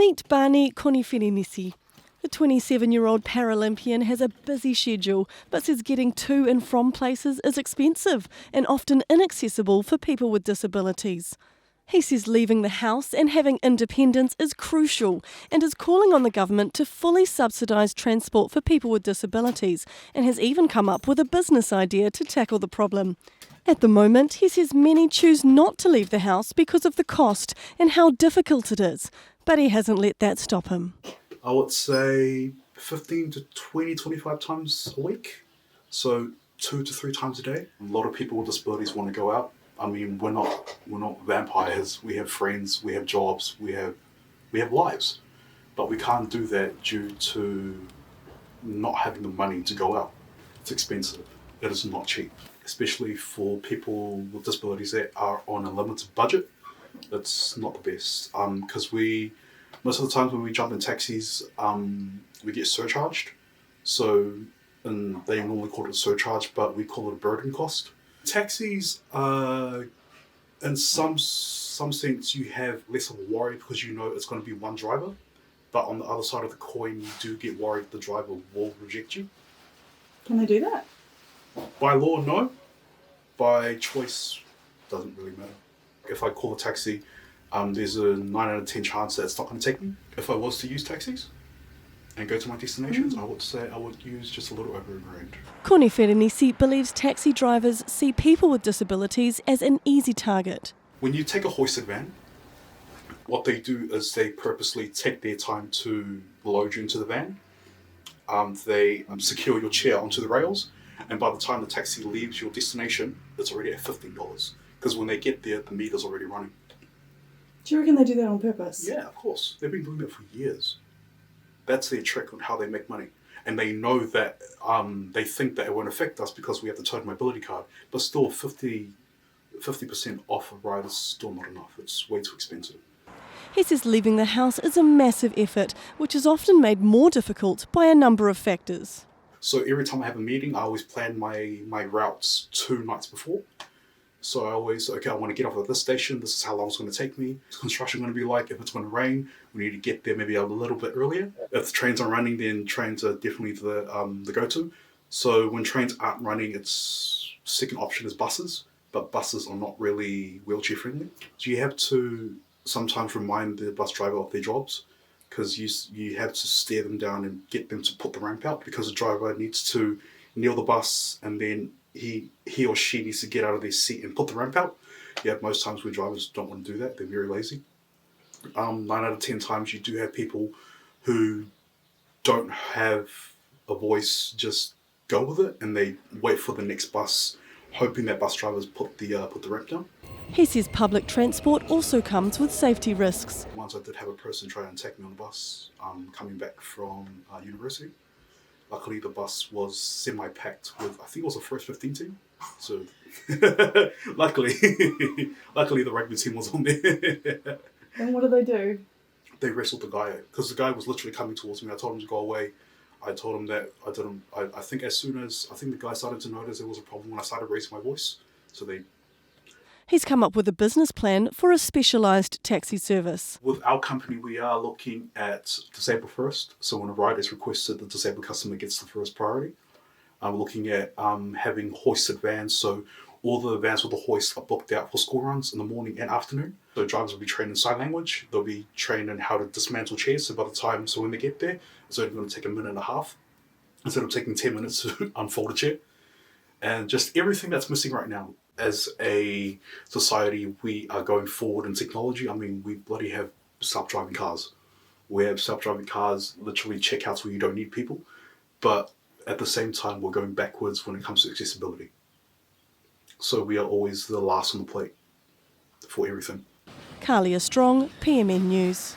Meet Barney Koneferenisi. The 27-year-old Paralympian has a busy schedule, but says getting to and from places is expensive and often inaccessible for people with disabilities. He says leaving the house and having independence is crucial and is calling on the government to fully subsidise transport for people with disabilities, and has even come up with a business idea to tackle the problem. At the moment, he says many choose not to leave the house because of the cost and how difficult it is, but he hasn't let that stop him. I would say 15 to 20, 25 times a week. So 2 to 3 times a day. A lot of people with disabilities want to go out. I mean, we're not vampires. We have friends, we have jobs, we have lives. But we can't do that due to not having the money to go out. It's expensive. It is not cheap, especially for people with disabilities that are on a limited budget. It's not the best because most of the times when we jump in taxis, we get surcharged. So, and they normally call it a surcharge, but we call it a burden cost. Taxis, in some sense, you have less of a worry because you know it's going to be one driver. But on the other side of the coin, you do get worried the driver will reject you. Can they do that? By law, no. By choice, doesn't really matter. If I call a taxi, there's a 9 out of 10 chance that it's not going to take me. If I was to use taxis and go to my destinations, I would say I would use just a little over $1,000. Koneferenisi believes taxi drivers see people with disabilities as an easy target. When you take a hoisted van, what they do is they purposely take their time to load you into the van. They secure your chair onto the rails, and by the time the taxi leaves your destination, it's already at $15 because when they get there, the meter's already running. Do you reckon they do that on purpose? Yeah, of course. They've been doing that for years. That's their trick on how they make money. And they know that they think that it won't affect us because we have the total mobility card, but still 50% off a ride is still not enough. It's way too expensive. He says leaving the house is a massive effort, which is often made more difficult by a number of factors. So every time I have a meeting, I always plan my routes 2 nights before. So I always, I want to get off at this station, this is how long it's going to take me. What's construction going to be like? If it's going to rain, we need to get there maybe a little bit earlier. If the trains are running, then trains are definitely the go-to. So when trains aren't running, its second option is buses, but buses are not really wheelchair friendly. So you have to sometimes remind the bus driver of their jobs because you have to stare them down and get them to put the ramp out because the driver needs to kneel the bus and then he or she needs to get out of their seat and put the ramp out. Yeah, most times where drivers don't want to do that, they're very lazy. 9 out of 10 times you do have people who don't have a voice, just go with it and they wait for the next bus, hoping that bus drivers put the ramp down. He says public transport also comes with safety risks. Once I did have a person try and take me on the bus coming back from university. Luckily, the bus was semi-packed with, I think it was the first 15 team. So, luckily the rugby team was on there. And what did they do? They wrestled the guy out because the guy was literally coming towards me. I told him to go away. I told him that I think as soon as, I think the guy started to notice there was a problem when I started raising my voice. So He's come up with a business plan for a specialised taxi service. With our company, we are looking at disabled first. So when a ride is requested, the disabled customer gets the first priority. I'm looking at having hoisted vans. So all the vans with the hoist are booked out for school runs in the morning and afternoon. So drivers will be trained in sign language. They'll be trained in how to dismantle chairs. So when they get there, it's only going to take 1.5 minutes instead of taking 10 minutes to unfold a chair. And just everything that's missing right now. As a society, we are going forward in technology. I mean, we bloody have self-driving cars. We have self-driving cars, literally checkouts where you don't need people. But at the same time, we're going backwards when it comes to accessibility. So we are always the last on the plate for everything. Carlia Strong, PMN News.